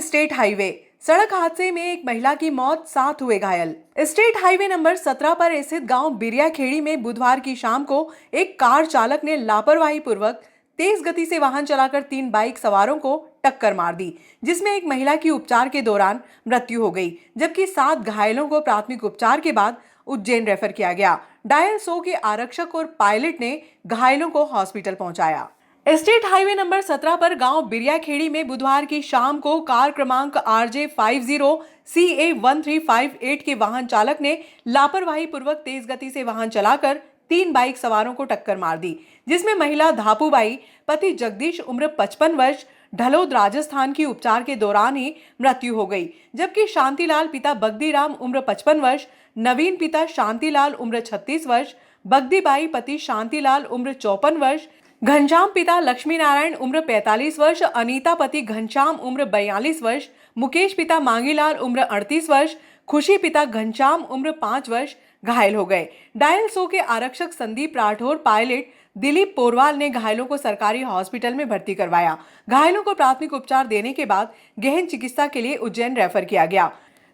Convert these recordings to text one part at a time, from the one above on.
State highway, सड़क हादसे में एक महिला की मौत, 7 हुए घायल। स्टेट हाईवे नंबर 17 पर स्थित गांव बिरियाखेड़ी में बुधवार की शाम को एक कार चालक ने लापरवाही पूर्वक तेज गति से वाहन चलाकर 3 बाइक सवारों को टक्कर मार दी, जिसमें एक महिला की उपचार के दौरान मृत्यु हो गई, जबकि 7 घायलों को प्राथमिक उपचार के बाद उज्जैन रेफर किया गया। डायल 100 के आरक्षक और पायलट ने घायलों को हॉस्पिटल पहुंचाया। स्टेट हाईवे नंबर 17 पर गांव बिरियाखेड़ी में बुधवार की शाम को कार क्रमांक RJ50CA1358 के वाहन चालक ने लापरवाही पूर्वक तेज गति से वाहन चलाकर 3 बाइक सवारों को टक्कर मार दी, जिसमें महिला धापूबाई, पति जगदीश उम्र 55 वर्ष, ढलोद राजस्थान की उपचार के दौरान ही मृत्यु हो गई, जबकि शांतिलाल पिता बगदीराम उम्र 55 वर्ष, नवीन पिता शांतिलाल उम्र 36 वर्ष, बगदीबाई पति शांतिलाल उम्र 54 वर्ष, घनश्याम पिता लक्ष्मी नारायण उम्र 45 वर्ष, अनीता पति घनश्याम उम्र 42 वर्ष, मुकेश पिता मांगीलाल उम्र 38 वर्ष, खुशी पिता घनश्याम उम्र 5 वर्ष घायल हो गए। डायल 100 के आरक्षक संदीप राठौर, पायलट दिलीप पोरवाल ने घायलों को सरकारी हॉस्पिटल में भर्ती करवाया। घायलों को प्राथमिक उपचार देने के बाद गहन चिकित्सा के लिए उज्जैन रेफर किया गया।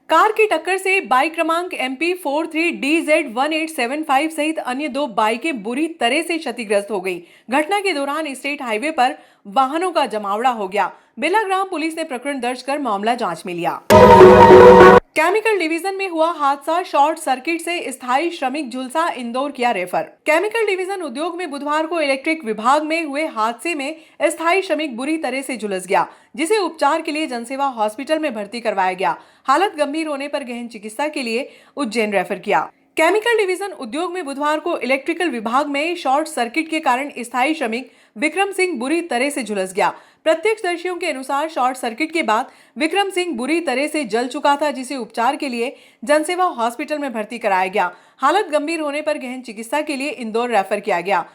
कार की टक्कर से बाइक क्रमांक MP43DZ1875 सहित अन्य 2 बाइकें बुरी तरह से क्षतिग्रस्त हो गई। घटना के दौरान स्टेट हाईवे पर वाहनों का जमावड़ा हो गया। बेलाग्राम पुलिस ने प्रकरण दर्ज कर मामला जांच में लिया। केमिकल डिवीजन में हुआ हादसा, शॉर्ट सर्किट से स्थायी श्रमिक झुलसा, इंदौर किया रेफर। केमिकल डिवीजन उद्योग में बुधवार को इलेक्ट्रिक विभाग में हुए हादसे में स्थायी श्रमिक बुरी तरह से झुलस गया, जिसे उपचार के लिए जनसेवा हॉस्पिटल में भर्ती करवाया गया। हालत गंभीर होने पर गहन चिकित्सा के लिए उज्जैन रेफर किया। केमिकल डिवीजन उद्योग में बुधवार को इलेक्ट्रिकल विभाग में शॉर्ट सर्किट के कारण स्थायी श्रमिक विक्रम सिंह बुरी तरह से झुलस गया। प्रत्यक्षदर्शियों के अनुसार शॉर्ट सर्किट के बाद विक्रम सिंह बुरी तरह से जल चुका था, जिसे उपचार के लिए जनसेवा हॉस्पिटल में भर्ती कराया गया। हालत गंभीर होने पर गहन चिकित्सा के लिए इंदौर रेफर किया गया।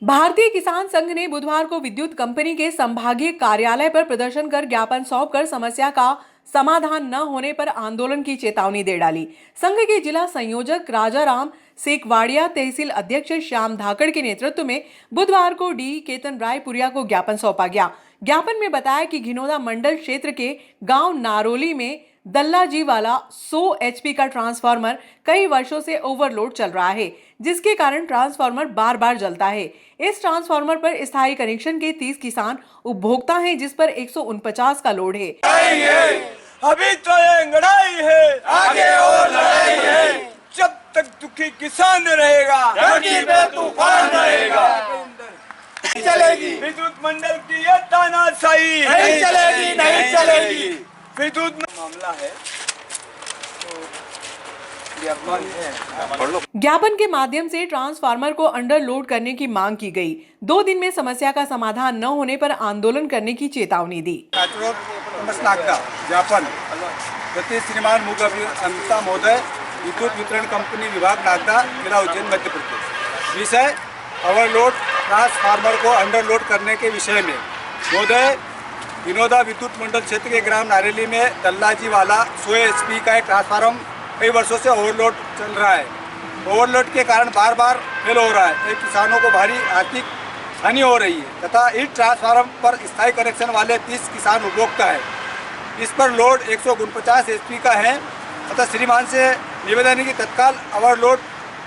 भारतीय किसान संघ ने बुधवार को विद्युत कंपनी के संभागीय कार्यालय पर प्रदर्शन कर ज्ञापन सौंपकर समस्या का समाधान न होने पर आंदोलन की चेतावनी दे डाली। संघ के जिला संयोजक राजाराम सेकवाड़िया, तहसील अध्यक्ष श्याम धाकड़ के नेतृत्व में बुधवार को डी केतन रायपुरिया को ज्ञापन सौंपा गया। ज्ञापन में बताया कि घिनौदा मंडल क्षेत्र के गांव नारोली में दल्लाजी वाला 100 HP का ट्रांसफार्मर कई वर्षों से ओवरलोड चल रहा है, जिसके कारण ट्रांसफार्मर बार बार जलता है। इस ट्रांसफार्मर पर स्थायी कनेक्शन के 30 किसान उपभोक्ता हैं, जिस पर 149 का लोड है। अभी तो ये लड़ाई है, आगे और लड़ाई है। जब तक दुखी किसान रहेगा, धरती पे तूफान रहेगा। नहीं चलेगी विद्युत मंडल की ये तानाशाही, नहीं चलेगी, नहीं चलेगी। विद्युत मामला है तो ज्ञापन के माध्यम से ट्रांसफार्मर को अंडर लोड करने की मांग की गई। 2 दिन में समस्या का समाधान न होने पर आंदोलन करने की चेतावनी दी। ज्ञापन प्रति श्रीमान अमिता महोदय, विद्युत वितरण कंपनी विभाग नागदा, जिला उज्जैन, मध्य प्रदेश। विषय ओवरलोड ट्रांसफार्मर को अंडरलोड करने के विषय में। महोदय, विनोदा विद्युत मंडल क्षेत्र के ग्राम नारेली में दल्लाजी वाला 100 HP का एक ट्रांसफार्मर कई वर्षों से ओवरलोड चल रहा है। ओवरलोड के कारण बार बार फेल हो रहा है। किसानों को भारी आर्थिक हानि हो रही है तथा इस ट्रांसफार्मर पर स्थायी कनेक्शन वाले 30 किसान उपभोक्ता है। इस पर लोड 149 HP का है तथा श्रीमान से निवेदन है कि तत्काल ओवरलोड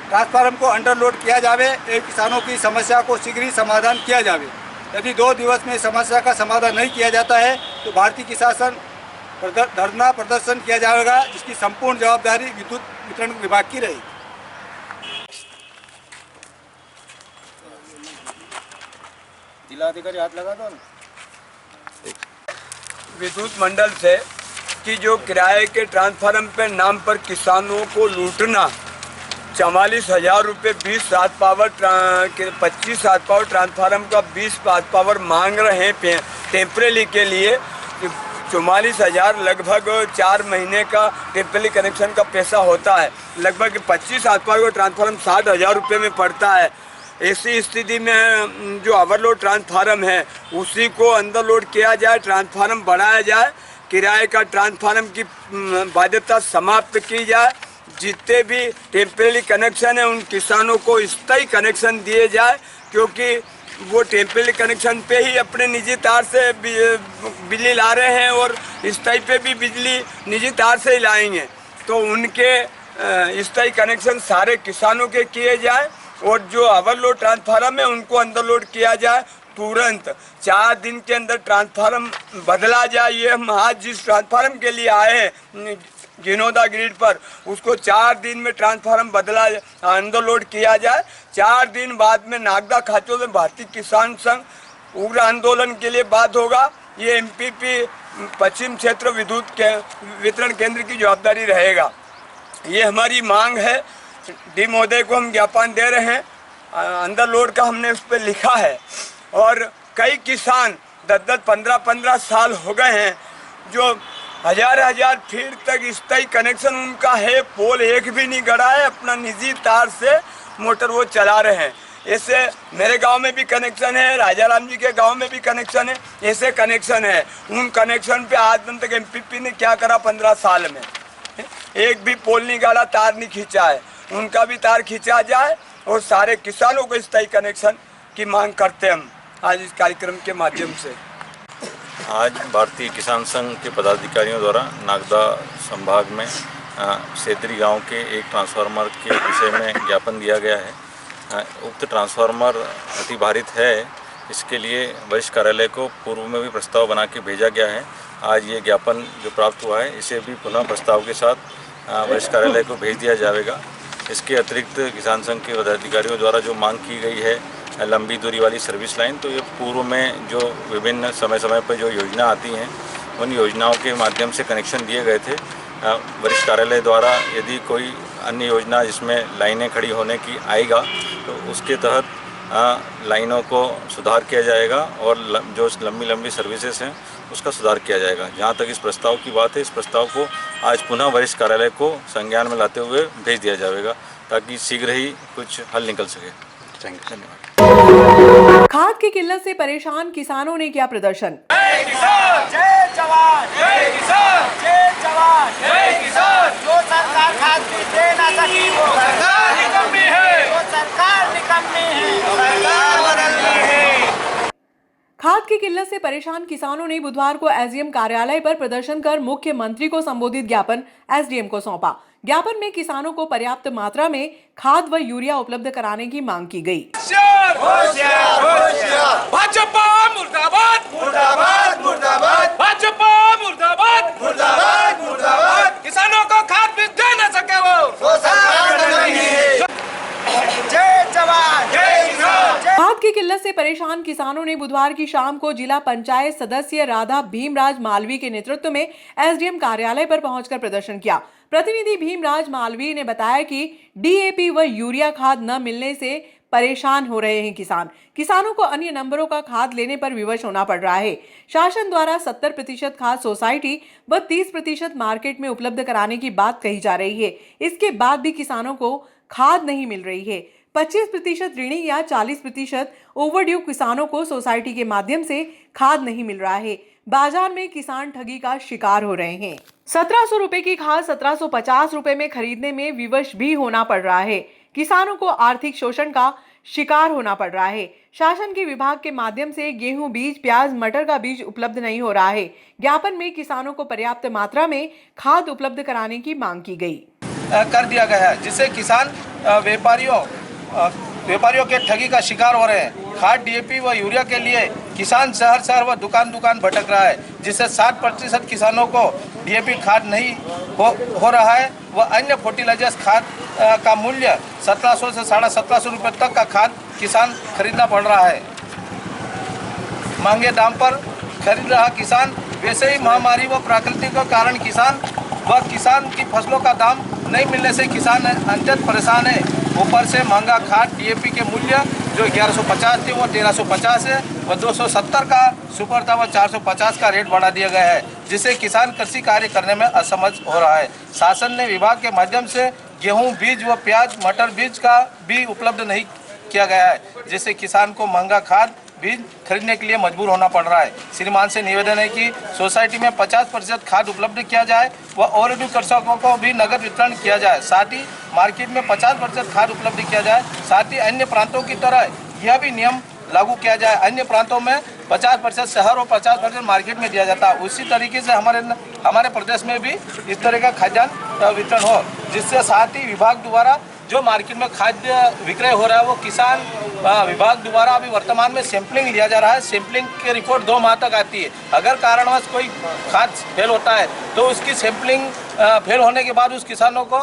ट्रांसफार्मर को अंडरलोड किया जावे एवं किसानों की समस्या को शीघ्र ही समाधान किया जावे। यदि 2 दिवस में समस्या का समाधान नहीं किया जाता है तो भारतीय किसान धरना प्रदर्शन किया जाएगा, जिसकी संपूर्ण जवाबदारी विद्युत वितरण विभाग की रहेगी। जिलाधिकारी हाथ लगा दो ना। विद्युत मंडल से कि जो किराए के ट्रांसफार्मर पे नाम पर किसानों को लूटना, 44,000 रुपये 20 हाथ पावर 25 हाथ पावर ट्रांसफार्मर का 20 हाथ पावर मांग रहे हैं टेम्परेरी के लिए। 44,000 लगभग 4 महीने का टेम्परेरी कनेक्शन का पैसा होता है। लगभग 25 हाथ पावर का ट्रांसफार्मर 60,000 रुपये में पड़ता है। ऐसी स्थिति में जो ओवरलोड ट्रांसफार्मर है उसी को अंडरलोड किया जाए, ट्रांसफार्मर बढ़ाया जाए, किराए का ट्रांसफार्मर की बाध्यता समाप्त की जाए। जितने भी टेम्परेरी कनेक्शन है उन किसानों को स्थायी कनेक्शन दिए जाए, क्योंकि वो टेम्परेरी कनेक्शन पे ही अपने निजी तार से बिजली ला रहे हैं और स्थायी पे भी बिजली निजी तार से ही लाएंगे। तो उनके स्थायी कनेक्शन सारे किसानों के किए जाए और जो ओवरलोड ट्रांसफार्मर है उनको अंडर लोड किया जाए तुरंत। 4 दिन के अंदर ट्रांसफार्मर बदला जाए। ये हम आज जिस ट्रांसफार्मर के लिए आए हैं जिनोदा ग्रिड पर, उसको 4 दिन में ट्रांसफार्मर बदला अंडर लोड किया जाए। 4 दिन बाद में नागदा खाचों में भारतीय किसान संघ उग्र आंदोलन के लिए बात होगा। ये एमपीपी पश्चिम क्षेत्र विद्युत वितरण केंद्र की जवाबदारी रहेगा। ये हमारी मांग है। डी महोदय को हम ज्ञापन दे रहे हैं। अंडर लोड का हमने उस पर लिखा है और कई किसान 10-10, 15-15 साल हो गए हैं जो हजार फीट तक स्थायी कनेक्शन उनका है, पोल एक भी नहीं गड़ा है, अपना निजी तार से मोटर वो चला रहे हैं। ऐसे मेरे गांव में भी कनेक्शन है, राजाराम जी के गांव में भी कनेक्शन है, ऐसे कनेक्शन है। उन कनेक्शन पे आज दिन तक एमपीपी ने क्या करा 15 साल में? एक भी पोल नहीं गाड़ा, तार नहीं खींचा है। उनका भी तार खींचा जाए और सारे किसानों को स्थायी कनेक्शन की मांग करते हैं हम आज इस कार्यक्रम के माध्यम से। आज भारतीय किसान संघ के पदाधिकारियों द्वारा नागदा संभाग में सेतरी गांव के एक ट्रांसफार्मर के विषय में ज्ञापन दिया गया है। उक्त ट्रांसफार्मर अतिभारित है, इसके लिए वरिष्ठ कार्यालय को पूर्व में भी प्रस्ताव बना के भेजा गया है। आज ये ज्ञापन जो प्राप्त हुआ है इसे भी पुनः प्रस्ताव के साथ वरिष्ठ कार्यालय को भेज दिया जाएगा। इसके अतिरिक्त किसान संघ के पदाधिकारियों द्वारा जो मांग की गई है लंबी दूरी वाली सर्विस लाइन, तो ये पूर्व में जो विभिन्न समय समय पर जो योजना आती हैं उन योजनाओं के माध्यम से कनेक्शन दिए गए थे। वरिष्ठ कार्यालय द्वारा यदि कोई अन्य योजना जिसमें लाइनें खड़ी होने की आएगा तो उसके तहत लाइनों को सुधार किया जाएगा और जो लंबी सर्विसेज हैं उसका सुधार किया जाएगा। जहाँ तक इस प्रस्ताव की बात है, इस प्रस्ताव को आज पुनः वरिष्ठ कार्यालय को संज्ञान में लाते हुए भेज दिया जाएगा ताकि शीघ्र ही कुछ हल निकल सके। धन्यवाद। खाद की किल्लत से परेशान किसानों ने किया प्रदर्शन। जय किसान, जय जवान, जय किसान, जय जवान, जय किसान। जो सरकार खाद की दे ना सकी वो सरकार निकम्मी है, वो सरकार निकम्मी है, सरकार बदलनी है। खाद की किल्लत से परेशान किसानों ने बुधवार को एसडीएम कार्यालय पर प्रदर्शन कर मुख्यमंत्री को संबोधित ज्ञापन एसडीएम को सौंपा। ज्ञापन में किसानों को पर्याप्त मात्रा में खाद व यूरिया उपलब्ध कराने की मांग की गई। भाजपा मुर्दाबाद, मुर्दाबाद, मुर्दाबाद, भाजपा मुर्दाबाद, मुर्दाबाद, मुर्दाबाद। किसानों को खाद भी दे न सके वो सरकार नहीं है। जय जवान, जय किसान। खाद की किल्लत से परेशान किसानों ने बुधवार की शाम को जिला पंचायत सदस्य राधा भीमराज मालवी के नेतृत्व में एसडीएम कार्यालय पर पहुंचकर प्रदर्शन किया। प्रतिनिधि भीमराज मालवी ने बताया कि डीएपी व यूरिया खाद न मिलने से परेशान हो रहे हैं किसानों को अन्य नंबरों का खाद लेने पर विवश होना पड़ रहा है। शासन द्वारा 70% खाद सोसाइटी व 30% मार्केट में उपलब्ध कराने की बात कही जा रही है। इसके बाद भी किसानों को खाद नहीं मिल रही है। 25% ऋणी या 40% ओवरड्यू किसानों को सोसाइटी के माध्यम से खाद नहीं मिल रहा है। बाजार में किसान ठगी का शिकार हो रहे हैं। 1700 रुपए की खाद 1750 रुपए में खरीदने में विवश भी होना पड़ रहा है। किसानों को आर्थिक शोषण का शिकार होना पड़ रहा है। शासन के विभाग के माध्यम से गेहूं बीज, प्याज, मटर का बीज उपलब्ध नहीं हो रहा है। ज्ञापन में किसानों को पर्याप्त मात्रा में खाद उपलब्ध कराने की मांग की गई। कर दिया गया है, जिससे किसान व्यापारियों के ठगी का शिकार हो रहे हैं। खाद, डीएपी व यूरिया के लिए किसान शहर व दुकान भटक रहा है, जिससे 60% किसानों को डीएपी खाद नहीं हो रहा है व अन्य फर्टिलाइजर्स खाद का मूल्य 1700 से 1750 रुपये तक का खाद किसान खरीदना पड़ रहा है। महंगे दाम पर खरीद रहा किसान, वैसे ही महामारी व प्राकृतिक के कारण किसान की फसलों का दाम नहीं मिलने से किसान अत्यंत परेशान है। ऊपर से महंगा खाद डीएपी के मूल्य जो 1150 थे वो 1350 है व 270 का सुपर था व 450 का रेट बढ़ा दिया गया है, जिससे किसान कृषि कार्य करने में असमर्थ हो रहा है। शासन ने विभाग के माध्यम से गेहूं बीज व प्याज, मटर बीज का भी उपलब्ध नहीं किया गया है, जिससे किसान को महंगा खाद बीज खरीदने के लिए मजबूर होना पड़ रहा है। श्रीमान से निवेदन है कि सोसाइटी में 50% खाद उपलब्ध किया जाए व ओवरड्यू कृषकों को भी नगद वितरण किया जाए। साथ ही मार्केट में 50% खाद उपलब्ध किया जाए। साथ ही अन्य प्रांतों की तरह यह भी नियम लागू किया जाए। अन्य प्रांतों में 50% शहर और 50% मार्केट में दिया जाता है, उसी तरीके से हमारे प्रदेश में भी इस तरह का खाद्यान्न वितरण हो, जिससे साथ ही विभाग द्वारा जो मार्केट में खाद्य विक्रय हो रहा है वो किसान विभाग द्वारा अभी वर्तमान में सैंपलिंग लिया जा रहा है। सैंपलिंग की रिपोर्ट 2 माह तक आती है। अगर कारणवश कोई खाद फेल होता है तो उसकी सैंपलिंग फेल होने के बाद उस किसानों को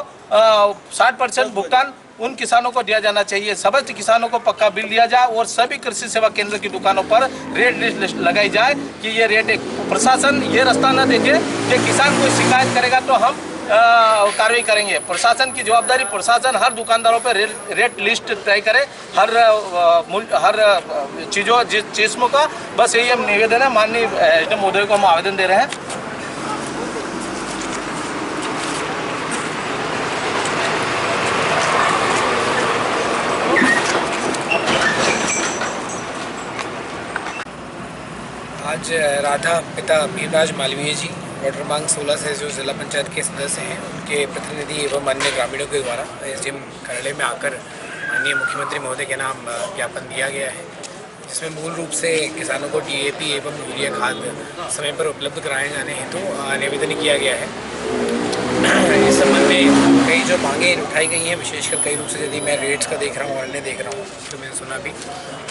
60% भुगतान उन किसानों को दिया जाना चाहिए। समस्त किसानों को पक्का बिल दिया जाए और सभी कृषि सेवा केंद्र की दुकानों पर रेट लिस्ट लगाई जाए कि ये रेट प्रशासन ये रास्ता न देखे कि किसान कोई शिकायत करेगा तो हम कार्रवाई करेंगे। प्रशासन की जवाबदारी, प्रशासन हर दुकानदारों पर रेट लिस्ट तय करे हर चीज़ों का। बस यही हम निवेदन है माननीय एसडीएम महोदय को हम आवेदन दे रहे हैं। आज राधा पिता भीमराज मालवीय जी वाटर मांग 16 से जो जिला पंचायत के सदस्य हैं उनके प्रतिनिधि एवं अन्य ग्रामीणों के द्वारा एसडीएम कार्यालय में आकर माननीय मुख्यमंत्री महोदय के नाम ज्ञापन दिया गया है, जिसमें मूल रूप से किसानों को डीएपी एवं यूरिया खाद समय पर उपलब्ध कराए जाने हेतु निवेदन किया गया है। इस संबंध में कई जो मांगें उठाई गई हैं, विशेषकर कई रूप से यदि मैं रेट्स का देख रहा हूँ, अन्य देख रहा हूँ, तो मैंने सुना भी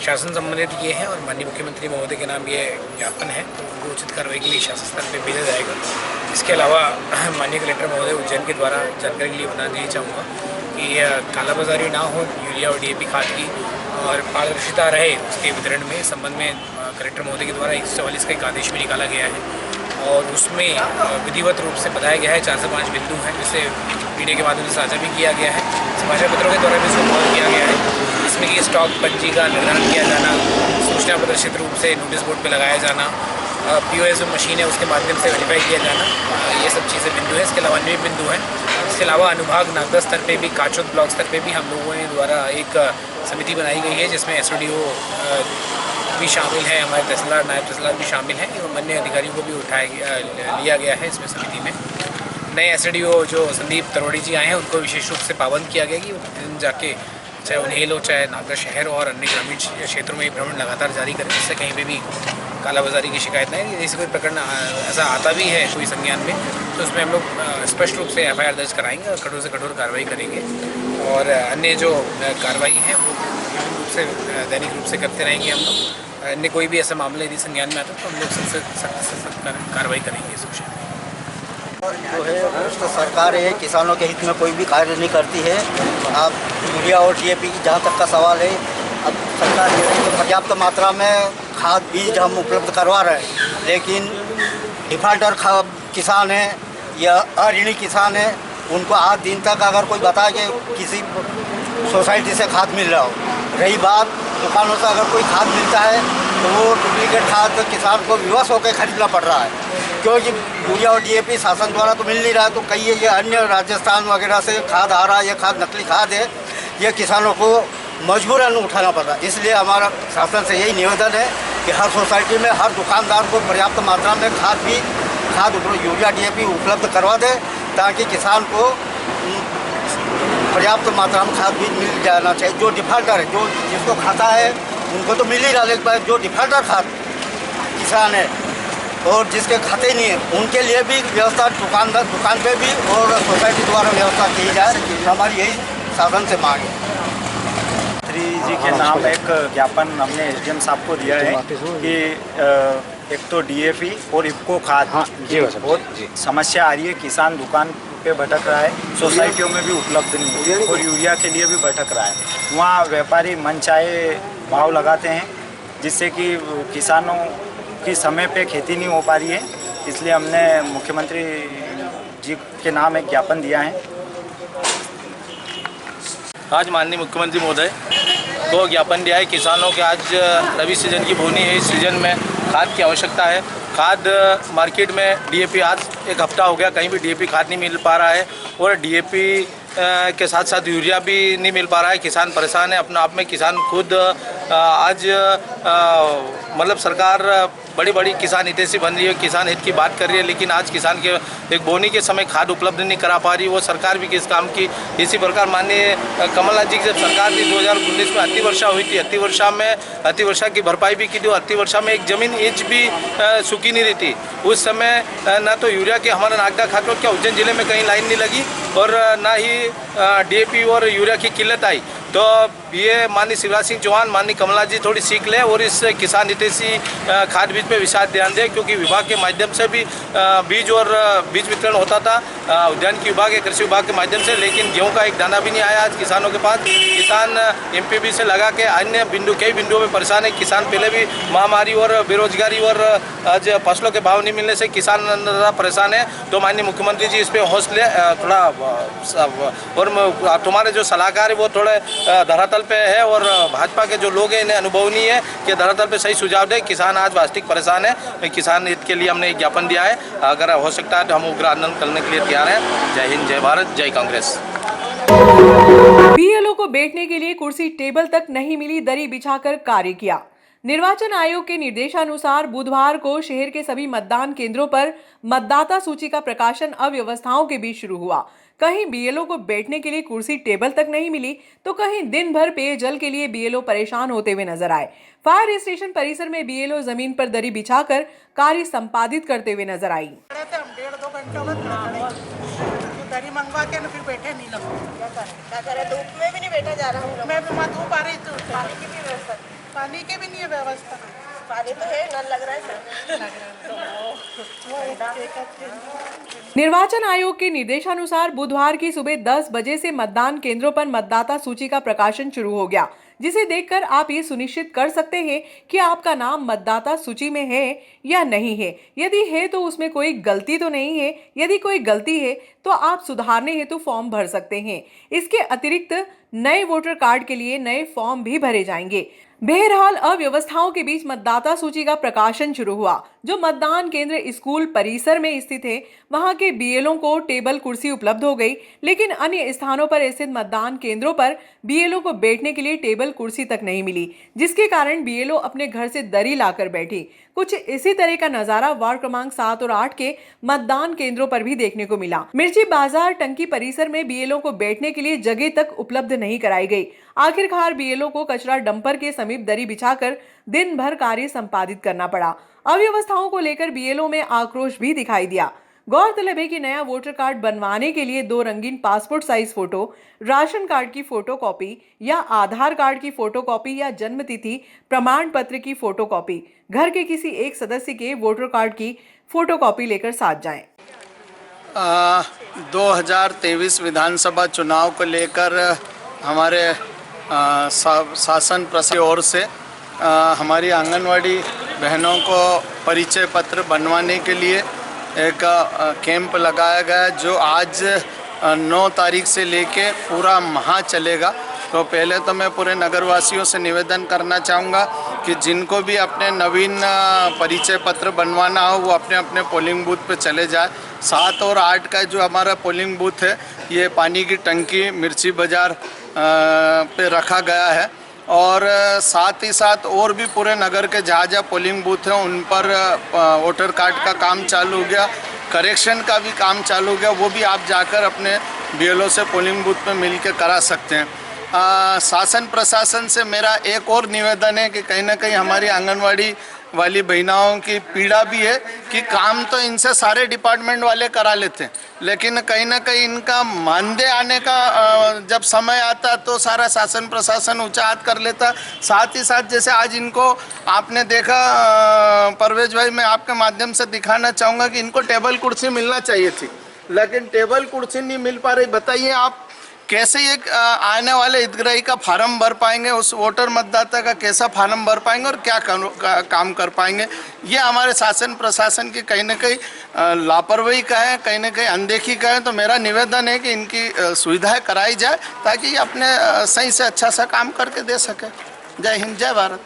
शासन संबंधित ये है और माननीय मुख्यमंत्री महोदय के नाम ये ज्ञापन है, तो उनको उचित कार्रवाई के लिए शासन स्तर पर भेजा जाएगा। इसके अलावा माननीय कलेक्टर महोदय उज्जैन के द्वारा जानकारी के लिए बता देना चाहूँगा कि कालाबाजारी ना हो यूरिया और डीएपी खाद की और पारदर्शिता रहे उसके वितरण में संबंध में कलेक्टर महोदय के द्वारा 144 का एक आदेश भी निकाला गया है और उसमें विधिवत रूप से बताया गया है 4 से 5 बिंदु हैं, जिसे मीडिया के माध्यम से साझा भी किया गया है, समाचार पत्रों के द्वारा भी इसको कॉल किया गया है। इसमें कि स्टॉक पंजी का निर्धारण किया जाना, सूचना प्रदर्शित रूप से नोटिस बोर्ड पर लगाया जाना, POS जो मशीन है उसके माध्यम से वेरीफाई किया जाना, ये सब चीज़ें बिंदु है। इसके अलावा अन्य बिंदु हैं। इसके अलावा अनुभाग नागदा स्तर पे भी, काचोद ब्लॉक स्तर पे भी हम लोगों के द्वारा एक समिति बनाई गई है, जिसमें SDO भी शामिल है, हमारे तहसीलदार, नायब तहसीलदार भी शामिल हैं एवं अन्य अधिकारियों को भी लिया गया है इसमें समिति में। नए SDO जो संदीप तरोड़ी जी आए हैं उनको विशेष रूप से पाबंद किया गया कि वो जाके चाहे उन्हेल हो चाहे नागदा शहर और अन्य ग्रामीण क्षेत्रों में भ्रमण लगातार जारी करें, जिससे कहीं पे भी कालाबाजारी की शिकायत नहीं। जैसे कोई प्रकरण ऐसा आता भी है कोई संज्ञान में तो उसमें हम लोग स्पष्ट रूप से FIR दर्ज कराएंगे और कठोर से कठोर कार्रवाई करेंगे और अन्य जो कार्रवाई है वो रूप से दैनिक रूप से करते रहेंगे। हम लोग अन्य कोई भी ऐसा मामला यदि संज्ञान में आता है तो हम लोग सख्त से सख्त कार्रवाई करेंगे इस विषय में। जो है भ्रष्ट सरकार है, किसानों के हित में कोई भी कार्य नहीं करती है। आप यूरिया और DAP की जहाँ तक का सवाल है, अब सरकार जो है तो पर्याप्त मात्रा में खाद बीज हम उपलब्ध करवा रहे हैं, लेकिन डिफाल्टर किसान है या अऋणी किसान है, उनको आज दिन तक अगर कोई बताए कि किसी सोसाइटी से खाद मिल रहा हो, रही बात दुकानों से अगर कोई खाद मिलता है तो वो डुप्लीकेट खाद किसान को विवश होकर खरीदना पड़ रहा है, क्योंकि यूरिया और DAP शासन द्वारा तो मिल नहीं रहा। तो कई ये अन्य राजस्थान वगैरह से खाद आ रहा है, ये खाद नकली खाद है, ये किसानों को मजबूरन उठाना पड़ रहा है। इसलिए हमारा शासन से यही निवेदन है कि हर सोसाइटी में हर दुकानदार को पर्याप्त मात्रा में खाद यूरिया DAP उपलब्ध करवा दे, ताकि किसान को पर्याप्त मात्रा में खाद बीज मिल जाना चाहिए। जो डिफाल्टर है, जो जिसको खाता है उनको तो मिल ही रहा, लेकिन जो डिफाल्टर खाद किसान है और जिसके खाते नहीं है उनके लिए भी व्यवस्था दुकान पे भी और सोसाइटी द्वारा व्यवस्था की जाए। हमारी यही शासन से मांग है। जी के नाम एक ज्ञापन हमने SDM साहब को दिया है कि एक तो DAP और इफ्को खाद की बहुत समस्या आ रही है। किसान दुकान पे भटक रहा है, सोसाइटियों में भी उपलब्ध नहीं है और यूरिया के लिए भी भटक रहा है। वहाँ व्यापारी मनचाहे भाव लगाते हैं, जिससे कि किसानों की समय पे खेती नहीं हो पा रही है। इसलिए हमने मुख्यमंत्री जी के नाम एक ज्ञापन दिया है। आज माननीय मुख्यमंत्री महोदय को ज्ञापन दिया है। किसानों के आज रबी सीजन की बोनी है, इस सीजन में खाद की आवश्यकता है। खाद मार्केट में DAP आज एक हफ्ता हो गया, कहीं भी DAP खाद नहीं मिल पा रहा है और DAP के साथ साथ यूरिया भी नहीं मिल पा रहा है। किसान परेशान है अपने आप में। किसान खुद आज मतलब सरकार बड़ी बड़ी किसान हितैषी बन रही है, किसान हित की बात कर रही है, लेकिन आज किसान के एक बोनी के समय खाद उपलब्ध नहीं करा पा रही। वो सरकार भी किस काम की। इसी प्रकार माननीय कमलनाथ जी की जब सरकार थी 2019 में अतिवर्षा हुई थी, अतिवर्षा की भरपाई भी की थी। अतिवर्षा में एक जमीन इंच भी सूखी नहीं रही थी। उस समय ना तो यूरिया के हमारा नागदा खाद क्या उज्जैन जिले में कहीं लाइन नहीं लगी और ना ही DAP और यूरिया की किल्लत आई। तो ये माननीय शिवराज सिंह चौहान, माननीय कमलनाथ जी थोड़ी सीख लें और इस किसान हितैषी खाद बीज पे विशेष ध्यान दें, क्योंकि विभाग के माध्यम से भी बीज वितरण होता था उद्यानिकी विभाग या कृषि विभाग के माध्यम से, लेकिन गेहूं का एक दाना भी नहीं आया आज किसानों के पास। किसान MPB से लगा के अन्य कई बिंदुओं में परेशान है। किसान पहले भी महामारी और बेरोजगारी और आज फसलों के भाव नहीं मिलने से किसान परेशान है। तो माननीय मुख्यमंत्री जी इस पर हौसले थोड़ा और तुम्हारे जो सलाहकार है वो थोड़े धरातल पे है और भाजपा के जो लोग हैं इन्हें अनुभव नहीं है कि धरातल पे सही सुझाव दे। किसान आज वास्तविक परेशान है। किसान हित के लिए हमने एक ज्ञापन दिया है, अगर हो सकता है तो हम उग्र आंदोलन करने के लिए तैयार हैं। जय हिंद, जय भारत, जय कांग्रेस। BLO को बैठने के लिए कुर्सी टेबल तक नहीं मिली, दरी बिछाकर कार्य किया। निर्वाचन आयोग के निर्देशानुसार बुधवार को शहर के सभी मतदान केंद्रों पर मतदाता सूची का प्रकाशन अव्यवस्थाओं के बीच शुरू हुआ। कहीं BLO को बैठने के लिए कुर्सी टेबल तक नहीं मिली तो कहीं दिन भर पेयजल के लिए BLO परेशान होते हुए नजर आए। फायर स्टेशन परिसर में BLO जमीन पर दरी बिछाकर कार्य संपादित करते हुए नजर आई। दरी मंगवा के फिर बैठे नहीं लोग। क्या करें, धूप में भी नहीं बैठा जा रहा। मैं धूप आ रही तो पानी की भी व्यवस्था, पानी की भी नहीं है व्यवस्था। पानी तो है, नल लग रहा है निर्वाचन आयोग के निर्देशानुसार बुधवार की सुबह 10 बजे से मतदान केंद्रों पर मतदाता सूची का प्रकाशन शुरू हो गया, जिसे देखकर आप ये सुनिश्चित कर सकते हैं कि आपका नाम मतदाता सूची में है या नहीं है। यदि है तो उसमें कोई गलती तो नहीं है। यदि कोई गलती है तो आप सुधारने हेतु फॉर्म भर सकते हैं। इसके अतिरिक्त नए वोटर कार्ड के लिए नए फॉर्म भी भरे जाएंगे। बहरहाल अव्यवस्थाओं के बीच मतदाता सूची का प्रकाशन शुरू हुआ। जो मतदान केंद्र स्कूल परिसर में स्थित है वहां के BLO को टेबल कुर्सी उपलब्ध हो गई, लेकिन अन्य स्थानों पर स्थित मतदान केंद्रों पर BLO को बैठने के लिए टेबल कुर्सी तक नहीं मिली, जिसके कारण BLO अपने घर से दरी लाकर बैठी। कुछ इसी तरह का नजारा वार्ड क्रमांक 7 और 8 के मतदान केंद्रों पर भी देखने को मिला। मिर्ची बाजार टंकी परिसर में BLO को बैठने के लिए जगह तक उपलब्ध नहीं कराई गई। आखिरकार BLO को कचरा डंपर के समीप दरी बिछाकर दिन भर कार्य संपादित करना पड़ा। अव्यवस्थाओं को लेकर BLO में आक्रोश भी दिखाई दिया। गौरतलब है कि नया वोटर कार्ड बनवाने के लिए 2 रंगीन passport size photo, ration card की फोटोकॉपी या आधार कार्ड की फोटोकॉपी या जन्म तिथि प्रमाण पत्र की फोटोकॉपी, घर के किसी एक सदस्य के वोटर कार्ड की फोटोकॉपी लेकर साथ जाएं। 2023 विधानसभा चुनाव को लेकर हमारे शासन प्रशासन की ओर से हमारी आंगनवाड़ी बहनों को परिचय पत्र बनवाने के लिए एक कैंप लगाया गया, जो आज 9 तारीख से लेके पूरा माह चलेगा। तो पहले तो मैं पूरे नगरवासियों से निवेदन करना चाहूँगा कि जिनको भी अपने नवीन परिचय पत्र बनवाना हो वो अपने अपने पोलिंग बूथ पे चले जाए। 7 और 8 का जो हमारा पोलिंग बूथ है ये पानी की टंकी मिर्ची बाज़ार पे रखा गया है, और साथ ही साथ और भी पूरे नगर के जहाँ जहाँ पोलिंग बूथ हैं उन पर वोटर कार्ड का काम चालू हो गया, करेक्शन का भी काम चालू हो गया। वो भी आप जाकर अपने BLO से पोलिंग बूथ पे मिल के करा सकते हैं। शासन प्रशासन से मेरा एक और निवेदन है कि कहीं ना कहीं हमारी आंगनवाड़ी वाली बहनाओं की पीड़ा भी है कि काम तो इनसे सारे डिपार्टमेंट वाले करा लेते हैं, लेकिन कहीं ना कहीं इनका मानदेय आने का जब समय आता तो सारा शासन प्रशासन ऊंचा हाथ कर लेता। साथ ही साथ जैसे आज इनको आपने देखा, परवेज भाई, मैं आपके माध्यम से दिखाना चाहूँगा कि इनको टेबल कुर्सी मिलना चाहिए थी, लेकिन टेबल कुर्सी नहीं मिल पा रही। बताइए आप कैसे ये आने वाले हितग्राही का फार्म भर पाएंगे, उस वोटर मतदाता का कैसा फार्म भर पाएंगे और क्या काम कर पाएंगे। ये हमारे शासन प्रशासन की कहीं ना कहीं लापरवाही का है, कहीं ना कहीं अनदेखी का है। तो मेरा निवेदन है कि इनकी सुविधाएं कराई जाए ताकि ये अपने सही से अच्छा सा काम करके दे सके। जय हिंद, जय भारत।